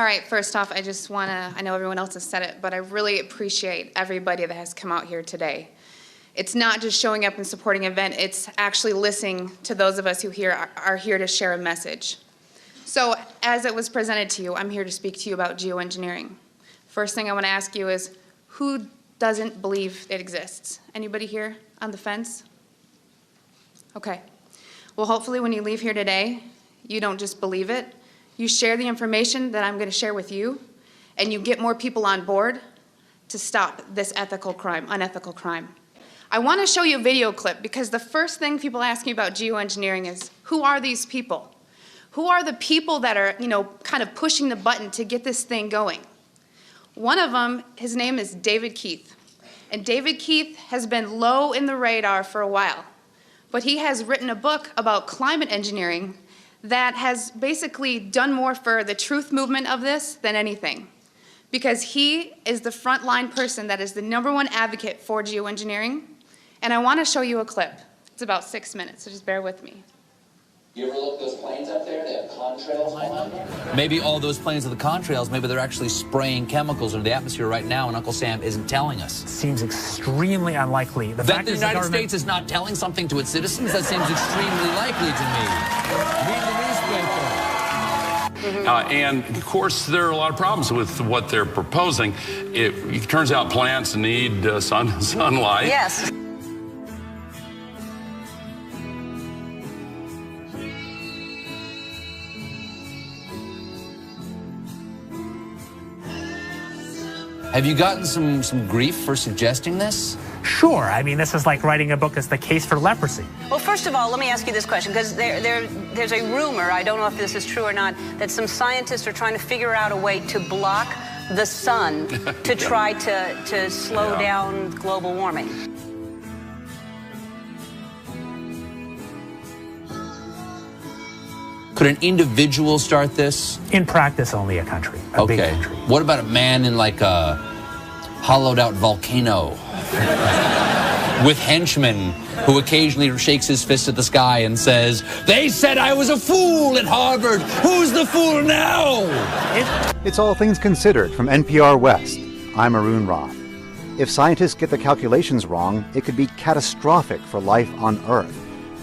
right, first off, I just want to, I know everyone else has said it, but I really appreciate everybody that has come out here today. It's not just showing up and supporting an event, it's actually listening to those of us who are here to share a message. So, as it was presented to you, I'm here to speak to you about geoengineering. First thing I want to ask you is, who doesn't believe it exists? Anybody here on the fence? Okay. Well, hopefully when you leave here today, you don't just believe it, you share the information that I'm going to share with you, and you get more people on board to stop this unethical crime. I want to show you a video clip because the first thing people ask me about geoengineering is, who are these people? Who are the people that are, kind of pushing the button to get this thing going? One of them, his name is David Keith. And David Keith has been low in the radar for a while. But he has written a book about climate engineering that has basically done more for the truth movement of this than anything. Because he is the frontline person that is the #1 advocate for geoengineering. And I want to show you a clip. It's about 6 minutes, so just bear with me. You ever look at those planes up there? They have contrails on them. Maybe all those planes are the contrails. Maybe they're actually spraying chemicals into the atmosphere right now, and Uncle Sam isn't telling us. Seems extremely unlikely. That the United States is not telling something to its citizens? That seems extremely likely to me. Read the newspaper. And, of course, there are a lot of problems with what they're proposing. It turns out plants need sunlight. Yes. Have you gotten some grief for suggesting this? Sure. I mean, this is like writing a book that's the case for leprosy. Well, first of all, let me ask you this question, because there's a rumor, I don't know if this is true or not, that some scientists are trying to figure out a way to block the sun to try to slow down global warming. Could an individual start this? In practice, only a country. A big country. What about a man in like a hollowed out volcano with henchmen who occasionally shakes his fist at the sky and says, "They said I was a fool at Harvard. Who's the fool now?" It's All Things Considered from NPR West. I'm Arun Roth. If scientists get the calculations wrong, it could be catastrophic for life on Earth.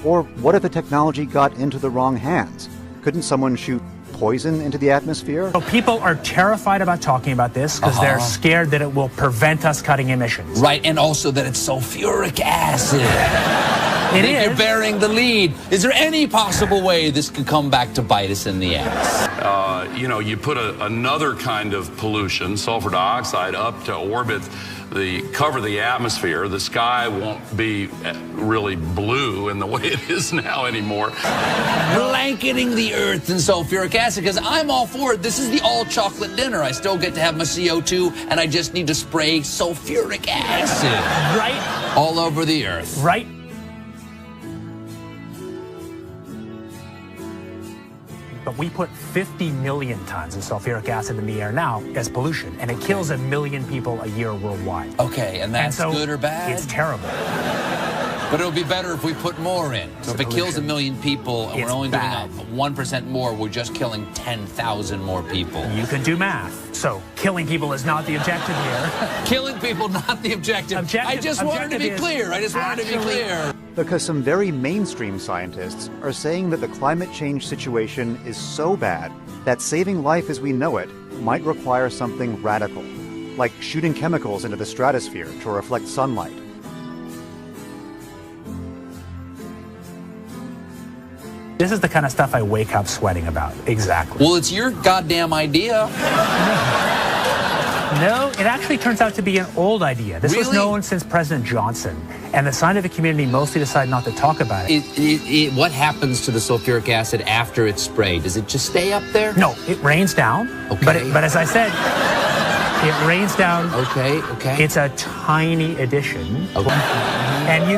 Or what if the technology got into the wrong hands? Couldn't someone shoot poison into the atmosphere? So people are terrified about talking about this because they're scared that it will prevent us cutting emissions. Right, and also that it's sulfuric acid. It is. You're bearing the lead. Is there any possible way this could come back to bite us in the ass? You put another kind of pollution, sulfur dioxide, up to orbit, cover the atmosphere. The sky won't be really blue in the way it is now anymore. Blanketing the earth in sulfuric acid, because I'm all for it. This is the all-chocolate dinner. I still get to have my CO2, and I just need to spray sulfuric acid. Right. All over the earth. Right. But we put 50 million tons of sulfuric acid in the air now as pollution, and it kills 1 million people a year worldwide. Okay, and that's good or bad? It's terrible. But it'll be better if we put more in. So if it kills 1 million people and we're only doing 1% more, we're just killing 10,000 more people. You can do math. So killing people is not the objective here. Killing people, not the objective. I just wanted to be clear. I just wanted to be clear. Because some very mainstream scientists are saying that the climate change situation is so bad that saving life as we know it might require something radical, like shooting chemicals into the stratosphere to reflect sunlight. This is the kind of stuff I wake up sweating about. Exactly. Well, it's your goddamn idea. No, it actually turns out to be an old idea. This was known since President Johnson, and the scientific community mostly decided not to talk about it. What happens to the sulfuric acid after it's sprayed? Does it just stay up there? No, it rains down. Okay. But as I said, it rains down. Okay. It's a tiny addition. Okay. And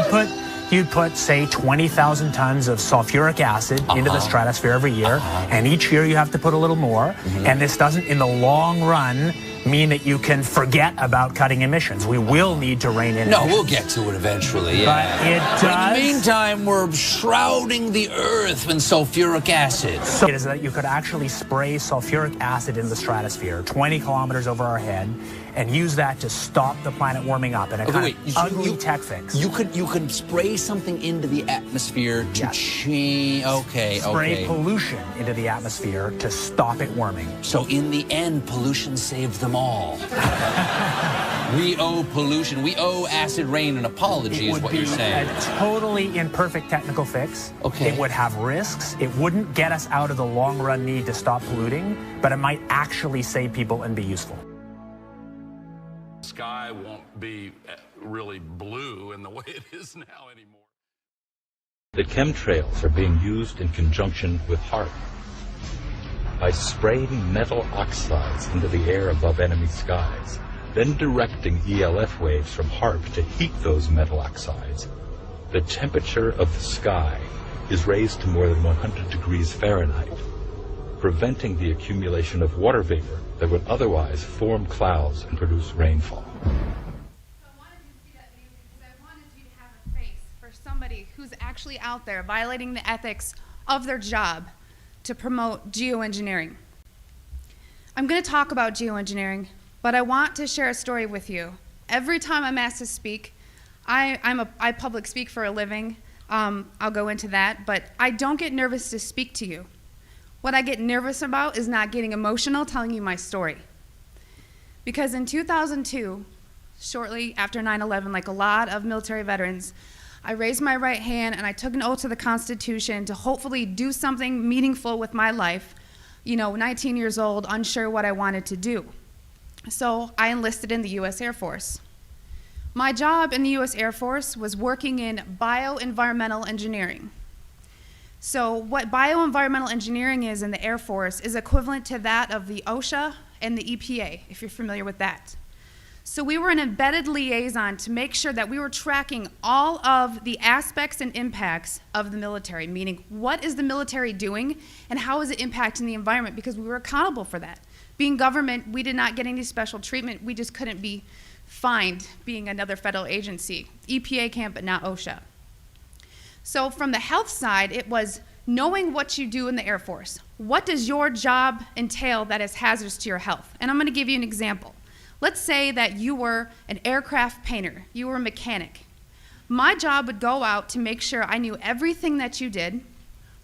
you'd put, say, 20,000 tons of sulfuric acid into the stratosphere every year, and each year you have to put a little more, and this doesn't, in the long run, mean that you can forget about cutting emissions. We will need to rein in No, emissions. we'll get to it eventually, yeah. But it But in does. the meantime, we're shrouding the earth in sulfuric acid. So it is that you could actually spray sulfuric acid in the stratosphere 20 kilometers over our head and use that to stop the planet warming up in a kind of ugly tech fix. You could spray something into the atmosphere to change. Okay, Spray pollution into the atmosphere to stop it warming. So in the end, pollution saved them all. We owe pollution. We owe acid rain an apology, is what you're saying. It would be a totally imperfect technical fix. Okay. It would have risks. It wouldn't get us out of the long-run need to stop polluting, but it might actually save people and be useful. The sky won't be really blue in the way it is now anymore. The chemtrails are being used in conjunction with HAARP. By spraying metal oxides into the air above enemy skies, then directing ELF waves from HAARP to heat those metal oxides, the temperature of the sky is raised to more than 100 degrees Fahrenheit, preventing the accumulation of water vapor that would otherwise form clouds and produce rainfall. I wanted you to see that video because I wanted you to have a face for somebody who's actually out there violating the ethics of their job to promote geoengineering. I'm going to talk about geoengineering, but I want to share a story with you. Every time I'm asked to speak, I public speak for a living. I'll go into that, but I don't get nervous to speak to you. What I get nervous about is not getting emotional telling you my story. Because in 2002, shortly after 9/11, like a lot of military veterans, I raised my right hand and I took an oath to the Constitution to hopefully do something meaningful with my life. 19 years old, unsure what I wanted to do. So I enlisted in the U.S. Air Force. My job in the U.S. Air Force was working in bioenvironmental engineering. So what bioenvironmental engineering is in the Air Force is equivalent to that of the OSHA and the EPA, if you're familiar with that. So we were an embedded liaison to make sure that we were tracking all of the aspects and impacts of the military, meaning what is the military doing and how is it impacting the environment, because we were accountable for that. Being government, we did not get any special treatment. We just couldn't be fined being another federal agency. EPA can, but not OSHA. So from the health side, it was knowing what you do in the Air Force. What does your job entail that is hazardous to your health? And I'm going to give you an example. Let's say that you were an aircraft painter. You were a mechanic. My job would go out to make sure I knew everything that you did,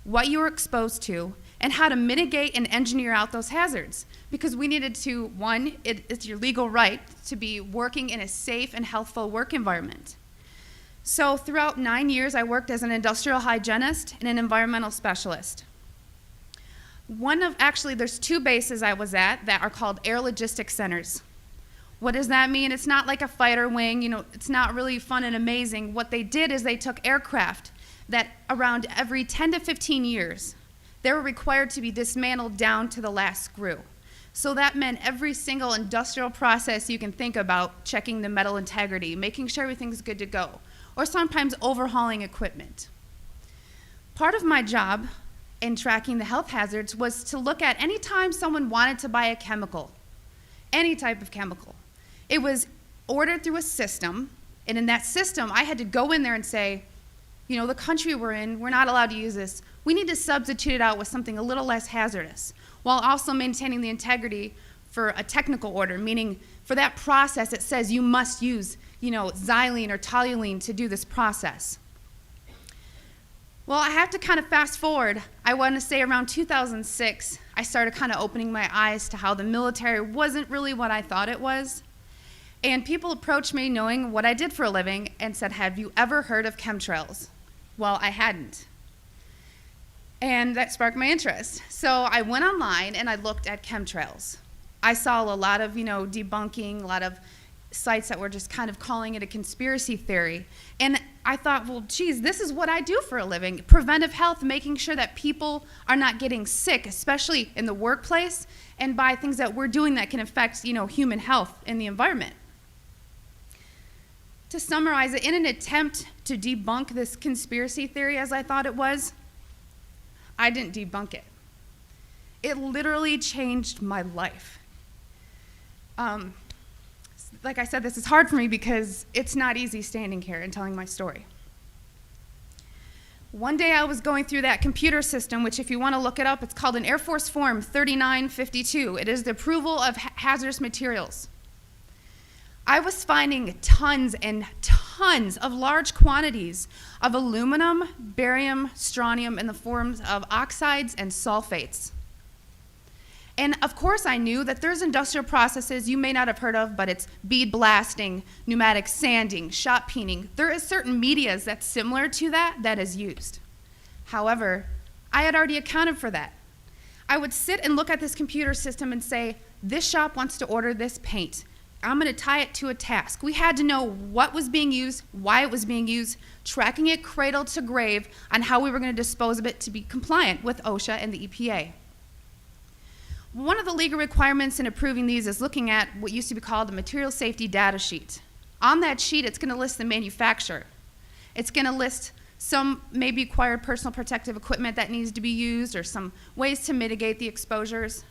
what you were exposed to, and how to mitigate and engineer out those hazards. Because we needed to, one, it's your legal right to be working in a safe and healthful work environment. So throughout 9 years, I worked as an industrial hygienist and an environmental specialist. There's two bases I was at that are called air logistics centers. What does that mean? It's not like a fighter wing, it's not really fun and amazing. What they did is they took aircraft that around every 10 to 15 years, they were required to be dismantled down to the last screw. So that meant every single industrial process you can think about, checking the metal integrity, making sure everything's good to go, or sometimes overhauling equipment. Part of my job in tracking the health hazards was to look at any time someone wanted to buy a chemical, any type of chemical. It was ordered through a system, and in that system, I had to go in there and say, the country we're in, we're not allowed to use this. We need to substitute it out with something a little less hazardous, while also maintaining the integrity for a technical order, meaning for that process, it says you must use, xylene or toluene to do this process. Well, I have to kind of fast forward. I want to say around 2006, I started kind of opening my eyes to how the military wasn't really what I thought it was. And people approached me knowing what I did for a living and said, have you ever heard of chemtrails? Well, I hadn't. And that sparked my interest. So I went online and I looked at chemtrails. I saw a lot of, debunking, a lot of sites that were just kind of calling it a conspiracy theory. And I thought, well, geez, this is what I do for a living. Preventive health, making sure that people are not getting sick, especially in the workplace, and by things that we're doing that can affect, human health and the environment. To summarize it, in an attempt to debunk this conspiracy theory as I thought it was, I didn't debunk it. It literally changed my life. Like I said, this is hard for me because it's not easy standing here and telling my story. One day I was going through that computer system, which if you want to look it up, it's called an Air Force Form 3952. It is the approval of hazardous materials. I was finding tons and tons of large quantities of aluminum, barium, strontium in the forms of oxides and sulfates. And of course I knew that there's industrial processes you may not have heard of, but it's bead blasting, pneumatic sanding, shot peening. There is certain medias that's similar to that is used. However, I had already accounted for that. I would sit and look at this computer system and say, this shop wants to order this paint. I'm gonna tie it to a task. We had to know what was being used, why it was being used, tracking it cradle to grave on how we were gonna dispose of it to be compliant with OSHA and the EPA. One of the legal requirements in approving these is looking at what used to be called the material safety data sheet. On that sheet, it's going to list the manufacturer. It's going to list some maybe acquired personal protective equipment that needs to be used or some ways to mitigate the exposures.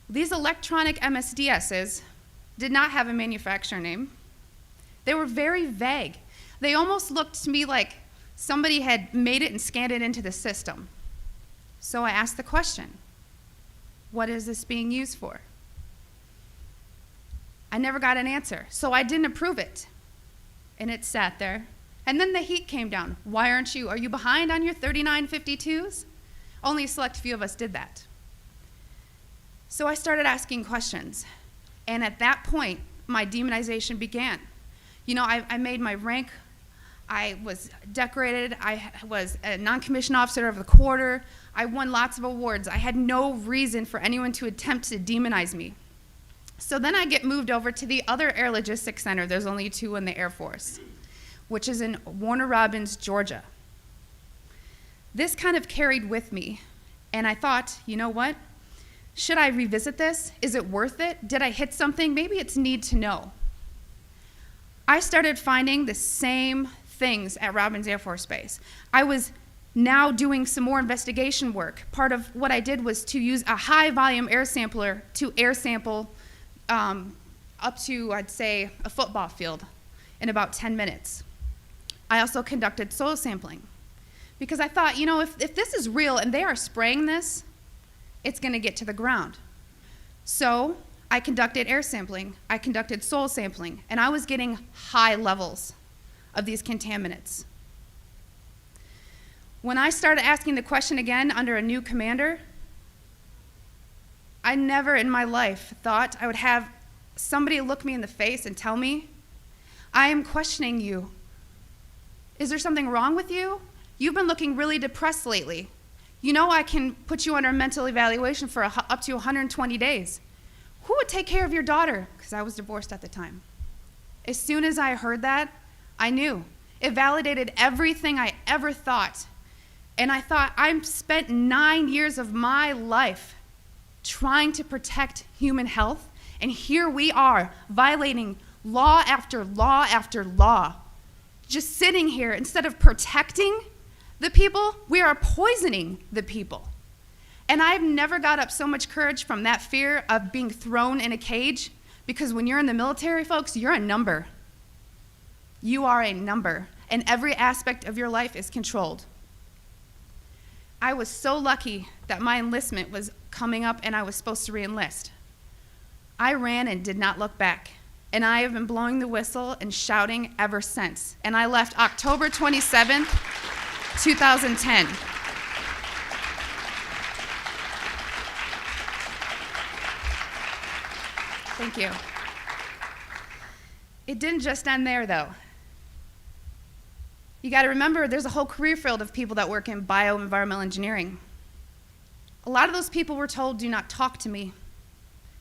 These electronic MSDSs did not have a manufacturer name. They were very vague. They almost looked to me like somebody had made it and scanned it into the system. So I asked the question, what is this being used for? I never got an answer, so I didn't approve it. And it sat there. And then the heat came down. Why aren't you? Are you behind on your 3952s? Only a select few of us did that. So I started asking questions. And at that point, my demonization began. You know, I made my rank. I was decorated. I was a non-commissioned officer of the quarter. I won lots of awards. I had no reason for anyone to attempt to demonize me. So then I get moved over to the other Air Logistics Center. There's only 2 in the Air Force, which is in Warner Robins, Georgia. This kind of carried with me, and I thought, you know what? Should I revisit this? Is it worth it? Did I hit something? Maybe it's need to know. I started finding the same things at Robins Air Force Base. I was now doing some more investigation work. Part of what I did was to use a high volume air sampler to air sample up to, I'd say, a football field in about 10 minutes. I also conducted soil sampling because I thought, you know, if this is real and they are spraying this, it's gonna get to the ground. So I conducted air sampling, I conducted soil sampling, and I was getting high levels of these contaminants. When I started asking the question again under a new commander, I never in my life thought I would have somebody look me in the face and tell me, I am questioning you. Is there something wrong with you? You've been looking really depressed lately. You know I can put you under mental evaluation for up to 120 days. Who would take care of your daughter? Because I was divorced at the time. As soon as I heard that, I knew. It validated everything I ever thought. And I thought, I've spent 9 years of my life trying to protect human health, and here we are violating law after law after law. Just sitting here, instead of protecting the people, we are poisoning the people. And I've never got up so much courage from that fear of being thrown in a cage, because when you're in the military, folks, you're a number. You are a number, and every aspect of your life is controlled. I was so lucky that my enlistment was coming up and I was supposed to re-enlist. I ran and did not look back, and I have been blowing the whistle and shouting ever since. And I left October 27th, 2010. Thank you. It didn't just end there, though. You got to remember, there's a whole career field of people that work in bioenvironmental engineering. A lot of those people were told, do not talk to me.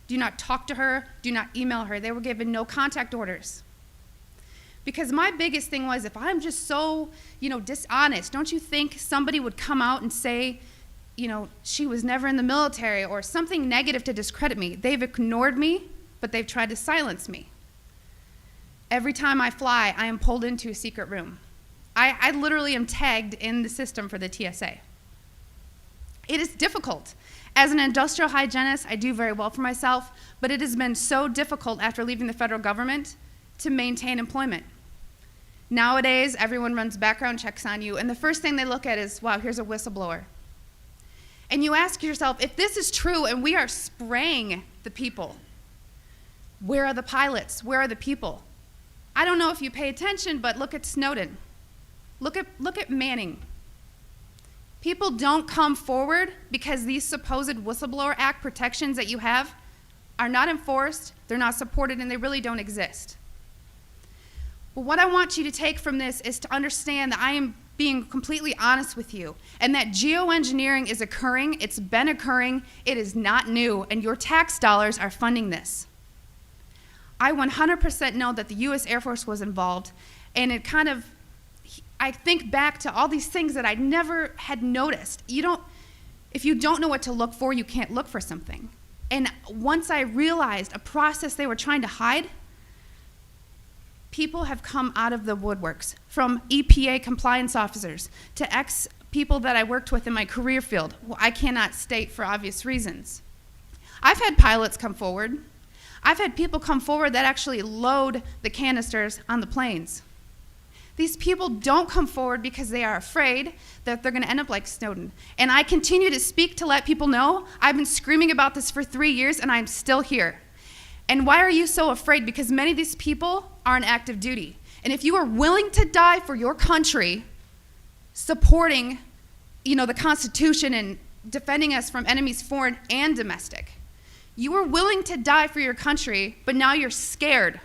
Do not talk to her. Do not email her. They were given no contact orders. Because my biggest thing was, if I'm just so, dishonest, don't you think somebody would come out and say, she was never in the military or something negative to discredit me? They've ignored me, but they've tried to silence me. Every time I fly, I am pulled into a secret room. I literally am tagged in the system for the TSA. It is difficult. As an industrial hygienist, I do very well for myself, but it has been so difficult after leaving the federal government to maintain employment. Nowadays, everyone runs background checks on you, and the first thing they look at is, wow, here's a whistleblower. And you ask yourself, if this is true and we are spraying the people, where are the pilots? Where are the people? I don't know if you pay attention, but look at Snowden. Look at Manning. People don't come forward because these supposed Whistleblower Act protections that you have are not enforced, they're not supported, and they really don't exist. But what I want you to take from this is to understand that I am being completely honest with you, and that geoengineering is occurring, it's been occurring, it is not new, and your tax dollars are funding this. I 100% know that the US Air Force was involved, and it kind of, I think back to all these things that I never had noticed. If you don't know what to look for, you can't look for something. And once I realized a process they were trying to hide, people have come out of the woodworks, from EPA compliance officers to ex-people that I worked with in my career field, who I cannot state for obvious reasons. I've had pilots come forward. I've had people come forward that actually load the canisters on the planes. These people don't come forward because they are afraid that they're going to end up like Snowden. And I continue to speak to let people know I've been screaming about this for 3 years and I'm still here. And why are you so afraid? Because many of these people are on active duty. And if you are willing to die for your country, supporting, the Constitution and defending us from enemies foreign and domestic, you are willing to die for your country, but now you're scared.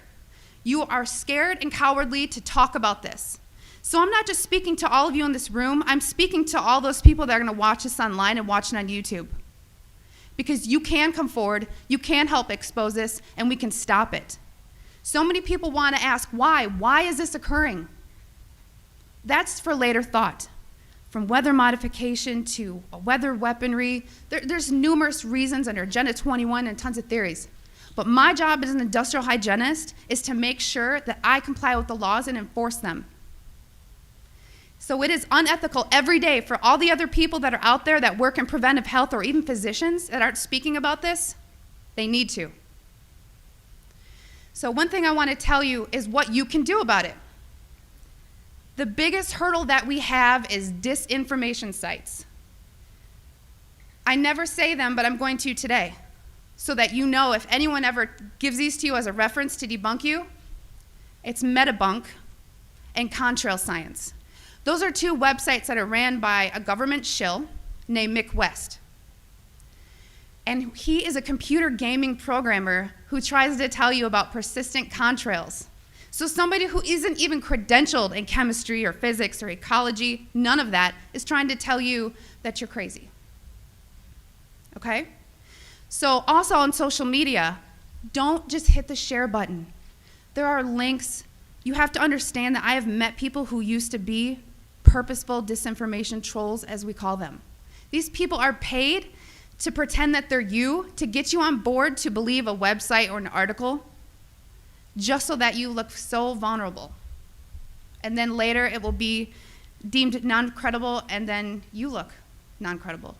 You are scared and cowardly to talk about this. So I'm not just speaking to all of you in this room, I'm speaking to all those people that are going to watch this online and watch it on YouTube. Because you can come forward, you can help expose this, and we can stop it. So many people want to ask, why? Why is this occurring? That's for later thought. From weather modification to weather weaponry, there's numerous reasons under Agenda 21 and tons of theories. But my job as an industrial hygienist is to make sure that I comply with the laws and enforce them. So it is unethical every day for all the other people that are out there that work in preventive health, or even physicians that aren't speaking about this. They need to. So one thing I want to tell you is what you can do about it. The biggest hurdle that we have is disinformation sites. I never say them, but I'm going to today, so that you know if anyone ever gives these to you as a reference to debunk you, it's Metabunk and Contrail Science. Those are two websites that are ran by a government shill named Mick West. And he is a computer gaming programmer who tries to tell you about persistent contrails. So somebody who isn't even credentialed in chemistry or physics or ecology, none of that, is trying to tell you that you're crazy. Okay? So also on social media, don't just hit the share button. There are links. You have to understand that I have met people who used to be purposeful disinformation trolls, as we call them. These people are paid to pretend that they're you, to get you on board to believe a website or an article, just so that you look so vulnerable. And then later it will be deemed non-credible, and then you look non-credible.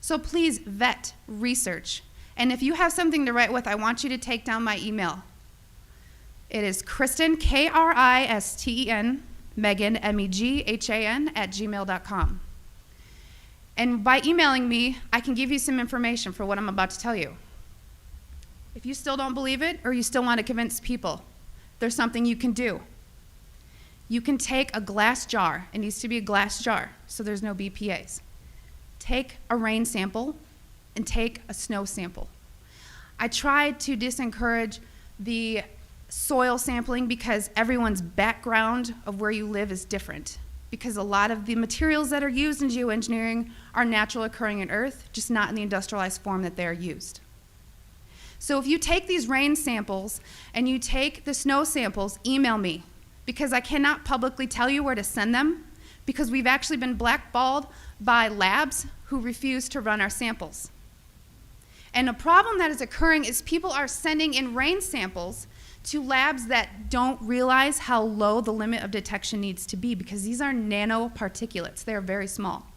So please vet, research. And if you have something to write with, I want you to take down my email. It is Kristen, Kristen, Megan, Meghan, @gmail.com. And by emailing me, I can give you some information for what I'm about to tell you. If you still don't believe it, or you still want to convince people, there's something you can do. You can take a glass jar. It needs to be a glass jar, so there's no BPAs. Take a rain sample and take a snow sample. I tried to disencourage the soil sampling because everyone's background of where you live is different. Because a lot of the materials that are used in geoengineering are natural occurring in Earth, just not in the industrialized form that they are used. So if you take these rain samples and you take the snow samples, email me, because I cannot publicly tell you where to send them, because we've actually been blackballed by labs who refuse to run our samples. And a problem that is occurring is people are sending in rain samples to labs that don't realize how low the limit of detection needs to be, because these are nanoparticulates. They are very small.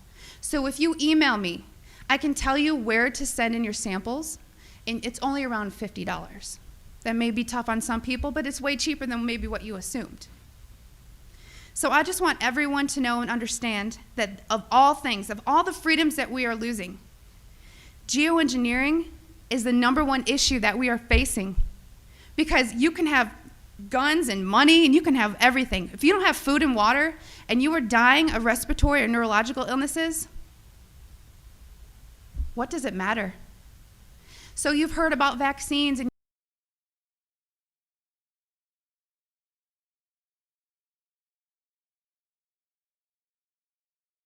So if you email me, I can tell you where to send in your samples, and it's only around $50. That may be tough on some people, but it's way cheaper than maybe what you assumed. So I just want everyone to know and understand that of all things, of all the freedoms that we are losing, geoengineering is the #1 issue that we are facing. Because you can have guns and money and you can have everything. If you don't have food and water and you are dying of respiratory or neurological illnesses, what does it matter? So you've heard about vaccines, and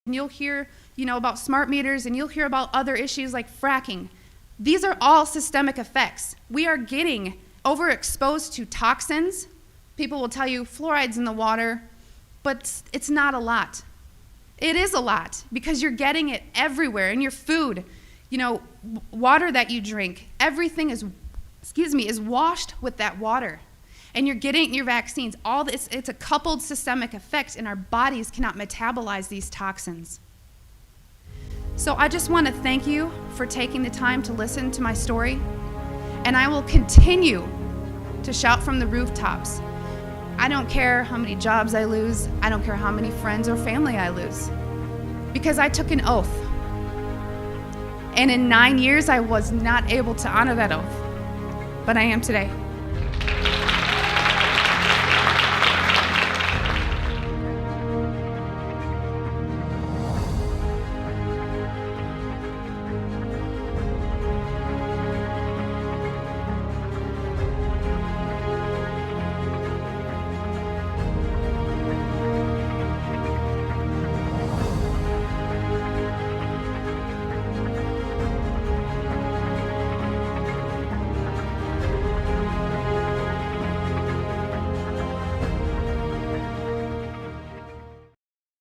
you'll hear, about smart meters, and you'll hear about other issues like fracking. These are all systemic effects. We are getting overexposed to toxins. People will tell you fluoride's in the water, but it's not a lot. It is a lot because you're getting it everywhere in your food, water that you drink. Everything is washed with that water. And you're getting your vaccines. All this, it's a coupled systemic effect, and our bodies cannot metabolize these toxins. So I just want to thank you for taking the time to listen to my story, and I will continue to shout from the rooftops. I don't care how many jobs I lose. I don't care how many friends or family I lose, because I took an oath. And in 9 years, I was not able to honor that oath, but I am today.